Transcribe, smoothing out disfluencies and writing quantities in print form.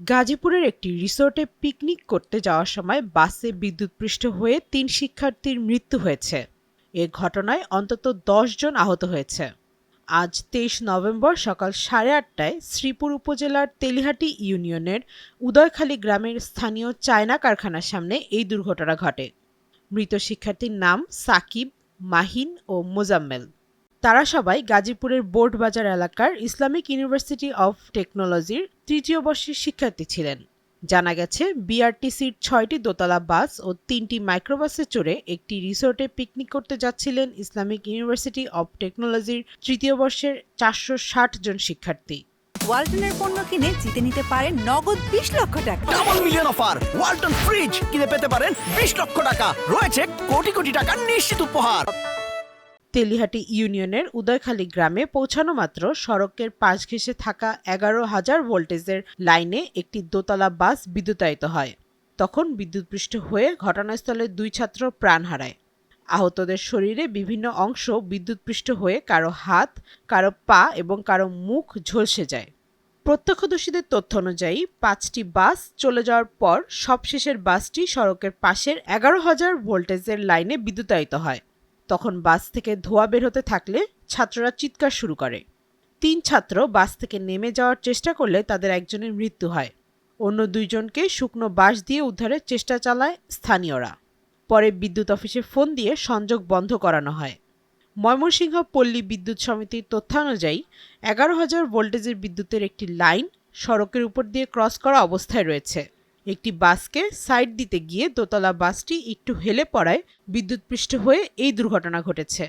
গাজীপুরের একটি রিসোর্টে পিকনিক করতে যাওয়ার সময় বাসে বিদ্যুৎস্পৃষ্ট হয়ে ৩ শিক্ষার্থীর মৃত্যু হয়েছে। এ ঘটনায় অন্তত ১০ জন আহত হয়েছে। আজ ২৩ নভেম্বর সকাল ৮:৩০টায় শ্রীপুর উপজেলার তেলিহাটি ইউনিয়নের উদয়খালী গ্রামের স্থানীয় চায়না কারখানার সামনে এই দুর্ঘটনা ঘটে। মৃত শিক্ষার্থীর নাম সাকিব, মাহিন ও মোজাম্মেল। তারা সবাই গাজীপুরের বোর্ডবাজার এলাকার ইসলামিক ইউনিভার্সিটি অব টেকনোলজির ৩য় বর্ষের শিক্ষার্থী ছিলেন। জানা গেছে, বিআরটিসির ৬টি দোতলা বাস ও ৩টি মাইক্রোবাসে চড়ে একটি রিসোর্টে পিকনিক করতে যাচ্ছিলেন ইসলামিক ইউনিভার্সিটি অব টেকনোলজির ৩য় বর্ষের ৪৬০ জন শিক্ষার্থী। ওয়ালটনের পণ্য কিনে জিতে নিতে পারেন নগদ ২০ লক্ষ টাকা। Double million offer! Walton fridge কিনে পেতে পারেন ২০ লক্ষ টাকা। রয়েছে কোটি কোটি টাকার নিশ্চিত উপহার। তেলিহাটি ইউনিয়নের উদয়খালী গ্রামে পৌঁছানো মাত্র সড়কের পাশ ঘেঁষে থাকা ১১,০০০ ভোল্টেজের লাইনে একটি দোতলা বাস বিদ্যুতায়িত হয়। তখন বিদ্যুৎস্পৃষ্ট হয়ে ঘটনাস্থলে ২ ছাত্র প্রাণ হারায়। আহতদের শরীরে বিভিন্ন অংশ বিদ্যুৎস্পৃষ্ট হয়ে কারো হাত, কারো পা এবং কারো মুখ ঝলসে যায়। প্রত্যক্ষদর্শীদের তথ্য অনুযায়ী ৫টি বাস চলে যাওয়ার পর সবশেষের বাসটি সড়কের পাশের ১১,০০০ ভোল্টেজের লাইনে বিদ্যুতায়িত হয়। তখন বাস থেকে ধোঁয়া বের হতে থাকলে ছাত্ররা চিৎকার শুরু করে। ৩ ছাত্র বাস থেকে নেমে যাওয়ার চেষ্টা করলে তাদের একজনের মৃত্যু হয়। অন্য ২ জনকে শুকনো বাঁশ দিয়ে উদ্ধারের চেষ্টা চালায় স্থানীয়রা। পরে বিদ্যুৎ অফিসে ফোন দিয়ে সংযোগ বন্ধ করানো হয়। ময়মনসিংহ পল্লী বিদ্যুৎ সমিতির তথ্যানুযায়ী ১১,০০০ ভোল্টেজের বিদ্যুতের একটি লাইন সড়কের উপর দিয়ে ক্রস করা অবস্থায় রয়েছে। একটি বাসকে সাইড দিতে গিয়ে দোতলা বাসটি একটু হেলে পড়ায় বিদ্যুৎস্পৃষ্ট হয়ে এই দুর্ঘটনা ঘটেছে।